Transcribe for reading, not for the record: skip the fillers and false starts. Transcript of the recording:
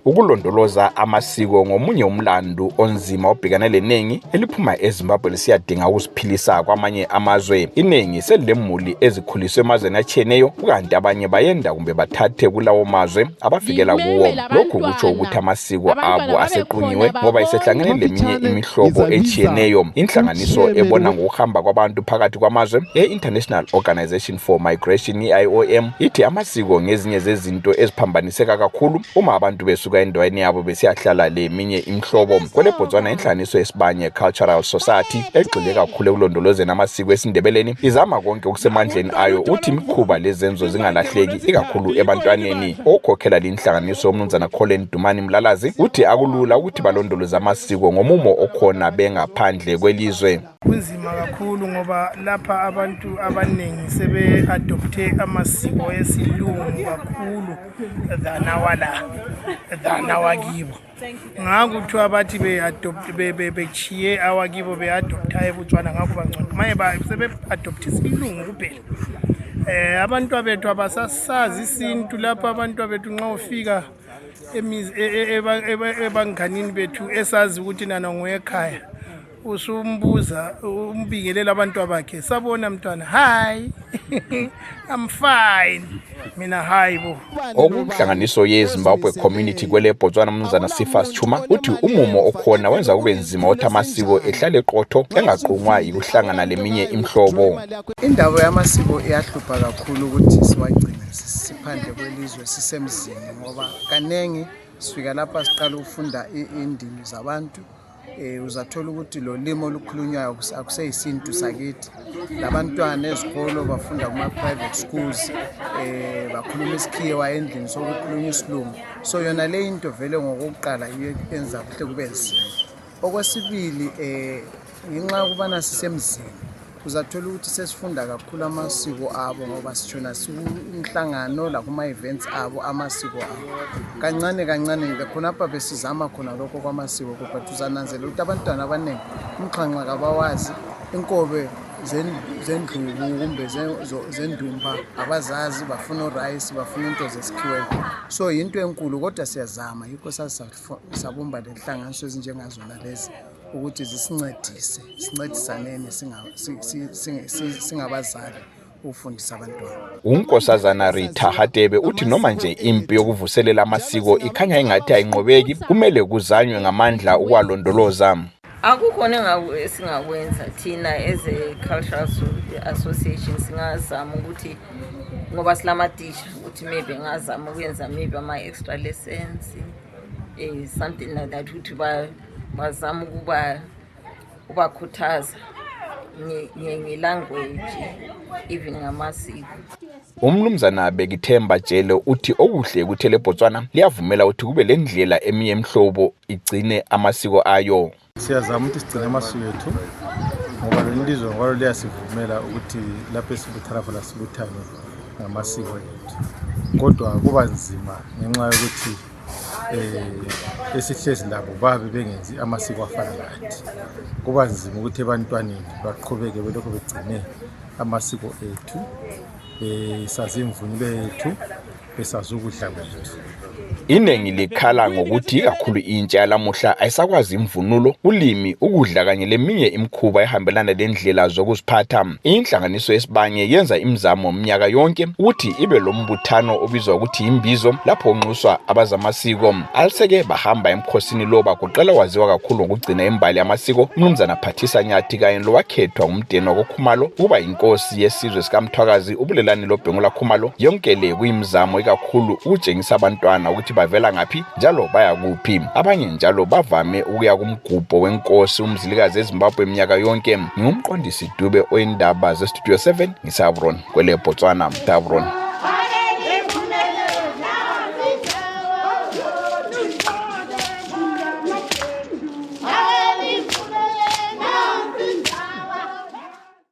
Ukulondoloza amasiko ngomunye umlando onzima obhekana leningi eliphuma eZimbabwe lisiyadinga ukusiphilisa kwamanye amazwe. Iningi selilemuli ezikhuliswe emazweni atshiyeneyo, kanti abanye bayenda kumbe bathathe kulawo mazwe abafikela kuwo. Lokhu kutsho ukuthi amasiko abo asequnyiwe ngoba isehlangene leminye imihlobo etshiyeneyo. Inhlanganiso ebona ngokuhamba kwabantu phakathi kwamazwe, International Organization for Migration, IOM, ithi amasiko ngezinye zezinto eziphambaniseka kakhulu uma abantu besuka endaweni yabo besiyahlala leminye imihlobo. Kwele Botswana inhlanganiso yesibanye Cultural Society egxile kakhulu ekulondolozeni amasiko esiNdebeleni izama konke okusemandleni ayo uthi imikhuba lezenzo zingalahleki ikakhulu ebantwaneni. Okhokhela inhlanganiso umnumzana Colin Dumani Mlalazi uthi akulula ukuthi balondoloze amasiko ngomumo okhona bengaphandle kwelizwe. Kunzima kakhulu ngoba lapha abantu abaningi sebe-adopte amasiko esilungu kakhulu than awakibo. Ngakho kuthiwa abathi bechiye awakibo be-adopta eBotswana ngakho bangcono. Maye sebe-adopte isilungu kuphela. Abantu bethu abasasazi isintu lapha. Abantu bethu nxa ufika ebanganini bethu esazi ukuthi nana ngoyekhaya usumbuza umbingelela abantu bakhe, sabona mntwana, hi I'm fine, mina hi bo. Okuhlanganiso yeZimbabwe Community kwele Botswana umnumzana Sifas Chuma uthi umumo okhona wenza kube nzima ukuthi amasiko ehlale eqotho engaqhumwa ukuhlangana leminye imhlobo. Indaba yamasiko iyahlupha kakhulu ukuthi siwagcine siphandle kwelizwe sisemzini ngoba kanengi sifika lapha siqala ukufunda indimi zabantu. Uzathola ukuthi lo limo olukhulunywayo akuseyisintu sakithi. Labantwana ezikolo bafunda kuma private schools bakhuluma isikhiwa endlini sokukhulunywa isilungu. So yona le into vele ngokuqala yenza kuhle kube nzima. Okwesibili ngenxa yokubana sisemzini uzathola ukuthi sesifunda kakhulu amasiko abo ngoba sitshona sikumhlangano la kuma events abo amasiko abo. Kancane khonapha besizama khona lokho kwamasiko kodwa tuzananzela ukuthi abantwana abaningi umxhanxa kabawazi, inkobe zendlubu kumbe zendumba abazazi, bafuna rice, bafuna into zesikhiwe. So into enkulu kodwa siyazama yikho sabumba lenhlanganiso ezinjengazona lezi ukuthi sincedisaneni singabazali ufundisa abantwana. Unkosazana Rita Hadebe uthi noma nje impi yokuvuselela amasiko ikhanya engathi ayinqobeki, kumele kuzanywe ngamandla ukwalondoloza. Akukhona esingakwenza thina as a cultural association, singazama ukuthi ngoba silamadisha ukuthi maybe ngazama ukwenza maybe ama extra lessons, something like that, ukuthi bazama ukubakhuthaza ngelanguage even ngamasiko. Umnumzana Bekithemba Jele uthi okuhle ukuthi leBotswana liyavumela ukuthi kube lendlela eminye emhlobo igcine amasiko ayo. Siyazama ukuthi sigcine amasiko ethu ngoba lelizwe ngalo liyasivumela ukuthi lapho esibuthana khona sibuthane ngamasiko ethu. Kodwa kuba nzima ngenxa yokuthi esihlezi labo babe bengenzi amasiko afana lathi. Kuba nzima ukuthi ebantwaneni baqhubeke belokho begcine amasiko ethu, sazi imvunulo yethu, besazi ukudla kwethu. Iningi likhala ngokuthi kakhulu intsha yalamuhla ayisakwazi imvunulo, ulimi, ukudla kanye leminye imikhuba ehambelana lendlela zokuziphatha. Inhlanganiso yesibanye yenza imizamo minyaka yonke ukuthi ibe lombuthano obizwa ukuthi imbizo lapho unquswa abazamasiko. Aliseke bahamba emkhosini lo bagoqela waziwa kakhulu ngokugcina imbali yamasiko umnumzana Phathisa Nyathi kanye lowakhethwa ngumdeni wakoKhumalo kuba inkosi yesizwe sikaMthwakazi ubulelani loBhengula Khumalo. Yonke le kuyimizamo ikakhulu ukutshengisa abantwana ukuthi bavela ngaphi njalo baya kuphi. Abanye njalo bavame ukuya kumgubho wenkosi umzilikazi eZimbabwe iminyaka yonke. Ngumqondisi Dube oyindaba zeStudio 7 ngiSavron kwele Botswana. Davron.